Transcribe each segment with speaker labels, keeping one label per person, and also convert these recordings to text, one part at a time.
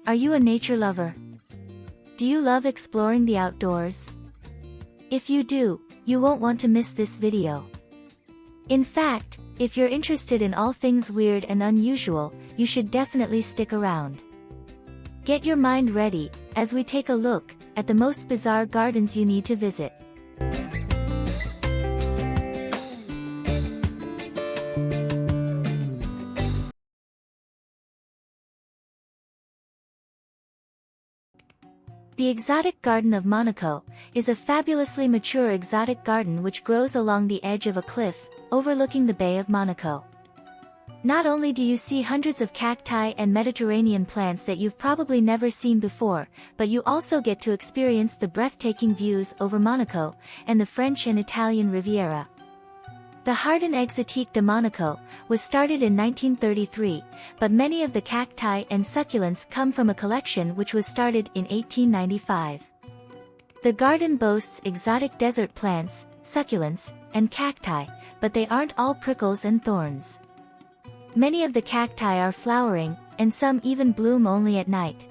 Speaker 1: Are you a nature lover? Do you love exploring the outdoors? If you do, you won't want to miss this video. In fact, if you're interested in all things weird and unusual, you should definitely stick around. Get your mind ready, as we take a look at the most bizarre gardens you need to visit. The Exotic Garden of Monaco is a fabulously mature exotic garden which grows along the edge of a cliff, overlooking the Bay of Monaco. Not only do you see hundreds of cacti and Mediterranean plants that you've probably never seen before, but you also get to experience the breathtaking views over Monaco and the French and Italian Riviera. The Jardin Exotique de Monaco was started in 1933, but many of the cacti and succulents come from a collection which was started in 1895. The garden boasts exotic desert plants, succulents, and cacti, but they aren't all prickles and thorns. Many of the cacti are flowering, and some even bloom only at night.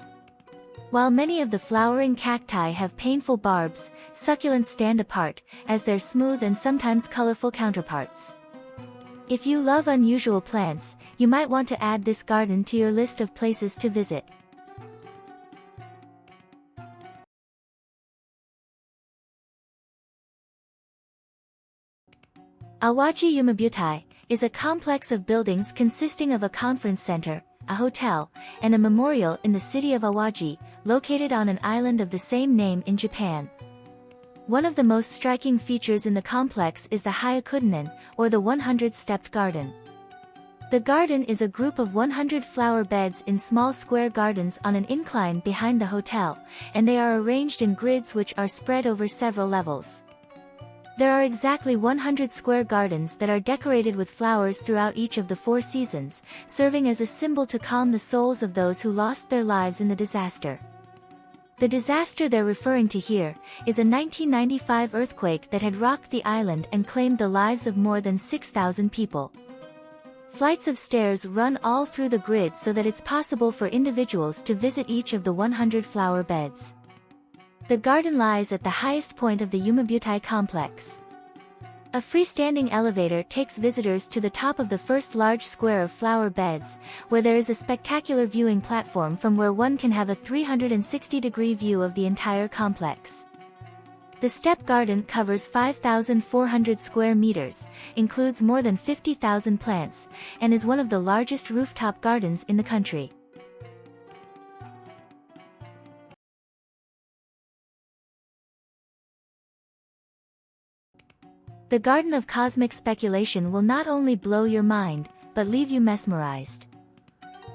Speaker 1: While many of the flowering cacti have painful barbs, succulents stand apart, as they're smooth and sometimes colorful counterparts. If you love unusual plants, you might want to add this garden to your list of places to visit. Awaji Yumabutai is a complex of buildings consisting of a conference center, a hotel, and a memorial in the city of Awaji, located on an island of the same name in Japan. One of the most striking features in the complex is the Hyakudanan, or the 100-stepped garden. The garden is a group of 100 flower beds in small square gardens on an incline behind the hotel, and they are arranged in grids which are spread over several levels. There are exactly 100 square gardens that are decorated with flowers throughout each of the 4 seasons, serving as a symbol to calm the souls of those who lost their lives in the disaster. The disaster they're referring to here is a 1995 earthquake that had rocked the island and claimed the lives of more than 6,000 people. Flights of stairs run all through the grid so that it's possible for individuals to visit each of the 100 flower beds. The garden lies at the highest point of the Yumabutai complex. A freestanding elevator takes visitors to the top of the first large square of flower beds, where there is a spectacular viewing platform from where one can have a 360-degree view of the entire complex. The step garden covers 5,400 square meters, includes more than 50,000 plants, and is one of the largest rooftop gardens in the country. The Garden of Cosmic Speculation will not only blow your mind, but leave you mesmerized.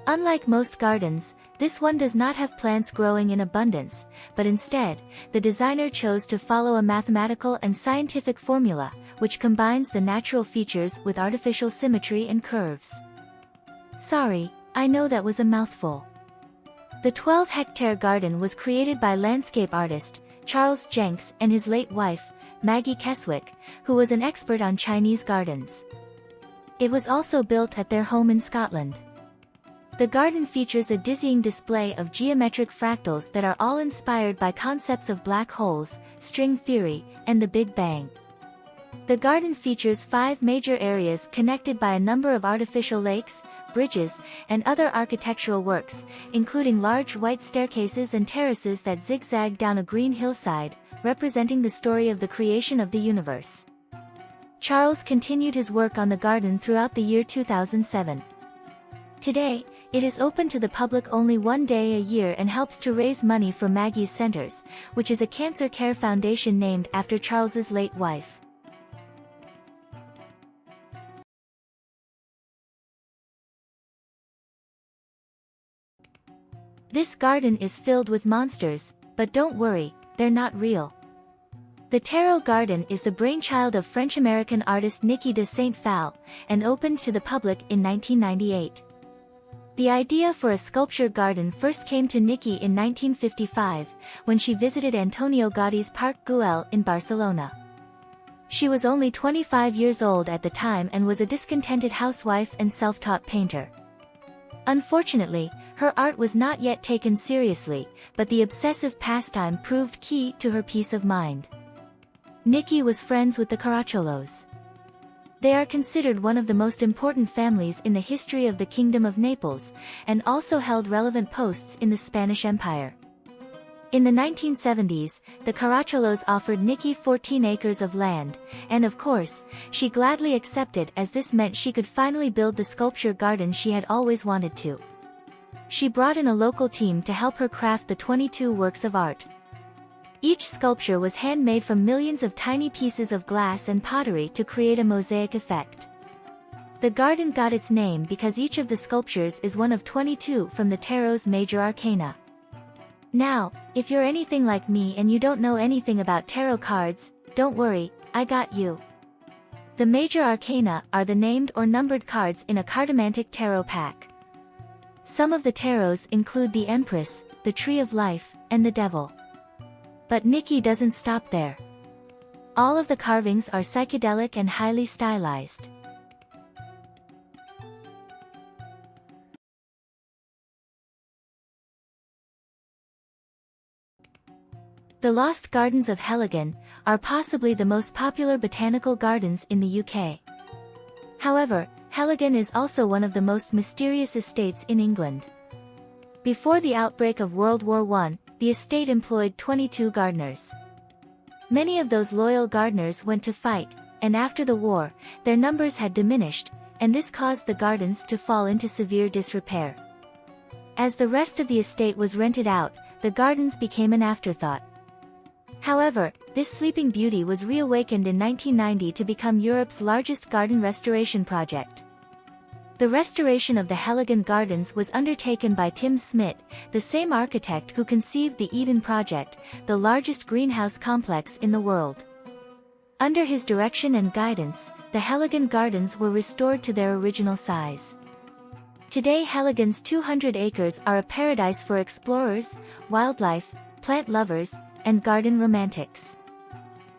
Speaker 1: Unlike most gardens, this one does not have plants growing in abundance, but instead, the designer chose to follow a mathematical and scientific formula, which combines the natural features with artificial symmetry and curves. Sorry, I know that was a mouthful. The 12-hectare garden was created by landscape artist Charles Jenks and his late wife, Maggie Keswick, who was an expert on Chinese gardens. It was also built at their home in Scotland. The garden features a dizzying display of geometric fractals that are all inspired by concepts of black holes, string theory, and the Big Bang. The garden features 5 major areas connected by a number of artificial lakes, bridges, and other architectural works, including large white staircases and terraces that zigzag down a green hillside, representing the story of the creation of the universe. Charles continued his work on the garden throughout the year 2007. Today, it is open to the public only one day a year and helps to raise money for Maggie's Centers, which is a cancer care foundation named after Charles's late wife. This garden is filled with monsters, but don't worry, they're not real. The Tarot Garden is the brainchild of French-American artist Niki de Saint-Phal, and opened to the public in 1998. The idea for a sculpture garden first came to Niki in 1955, when she visited Antonio Gaudi's Parc Güell in Barcelona. She was only 25 years old at the time and was a discontented housewife and self-taught painter. Unfortunately, Her art was not yet taken seriously, but the obsessive pastime proved key to her peace of mind. Nikki was friends with the Caracholos. They are considered one of the most important families in the history of the Kingdom of Naples, and also held relevant posts in the Spanish Empire. In the 1970s, the Caracholos offered Nikki 14 acres of land, and of course, she gladly accepted as this meant she could finally build the sculpture garden she had always wanted to. She brought in a local team to help her craft the 22 works of art. Each sculpture was handmade from millions of tiny pieces of glass and pottery to create a mosaic effect. The garden got its name because each of the sculptures is one of 22 from the tarot's major arcana. Now, if you're anything like me and you don't know anything about tarot cards, don't worry, I got you. The major arcana are the named or numbered cards in a cartomantic tarot pack. Some of the tarots include the Empress, the Tree of Life, and the Devil. But Nikki doesn't stop there. All of the carvings are psychedelic and highly stylized. The Lost Gardens of Heligan are possibly the most popular botanical gardens in the UK. However, Heligan is also one of the most mysterious estates in England. Before the outbreak of World War I, the estate employed 22 gardeners. Many of those loyal gardeners went to fight, and after the war, their numbers had diminished, and this caused the gardens to fall into severe disrepair. As the rest of the estate was rented out, the gardens became an afterthought. However, this sleeping beauty was reawakened in 1990 to become Europe's largest garden restoration project. The restoration of the Heligan Gardens was undertaken by Tim Smith, the same architect who conceived the Eden Project, the largest greenhouse complex in the world. Under his direction and guidance, the Heligan Gardens were restored to their original size. Today Heligan's 200 acres are a paradise for explorers, wildlife, plant lovers, and garden romantics.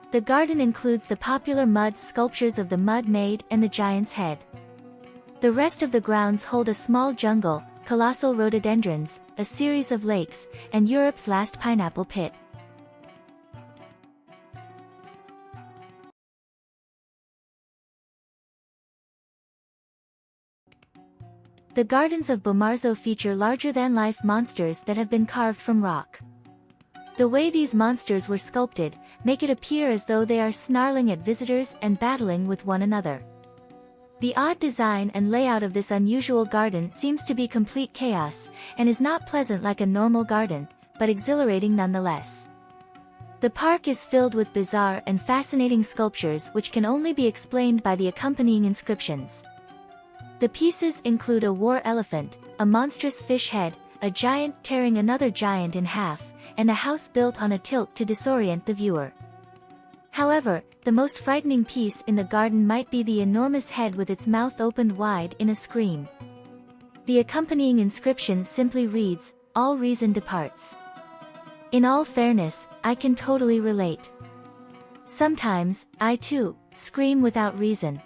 Speaker 1: The garden includes the popular mud sculptures of the Mud Maid and the Giant's Head. The rest of the grounds hold a small jungle, colossal rhododendrons, a series of lakes, and Europe's last pineapple pit. The gardens of Bomarzo feature larger-than-life monsters that have been carved from rock. The way these monsters were sculpted make it appear as though they are snarling at visitors and battling with one another. The odd design and layout of this unusual garden seems to be complete chaos, and is not pleasant like a normal garden, but exhilarating nonetheless. The park is filled with bizarre and fascinating sculptures which can only be explained by the accompanying inscriptions. The pieces include a war elephant, a monstrous fish head, a giant tearing another giant in half, and a house built on a tilt to disorient the viewer. However, the most frightening piece in the garden might be the enormous head with its mouth opened wide in a scream. The accompanying inscription simply reads, "All reason departs." In all fairness, I can totally relate. Sometimes, I too, scream without reason.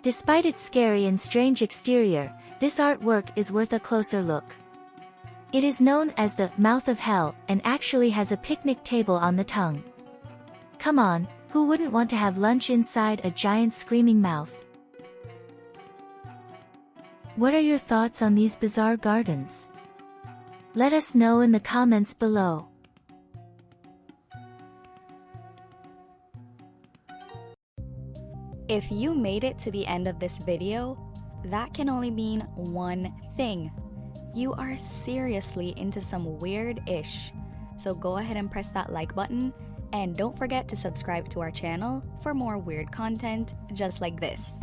Speaker 1: Despite its scary and strange exterior, this artwork is worth a closer look. It is known as the Mouth of Hell and actually has a picnic table on the tongue. Come on, who wouldn't want to have lunch inside a giant screaming mouth? What are your thoughts on these bizarre gardens? Let us know in the comments below.
Speaker 2: If you made it to the end of this video, that can only mean one thing. You are seriously into some weird-ish. So go ahead and press that like button, and don't forget to subscribe to our channel for more weird content just like this.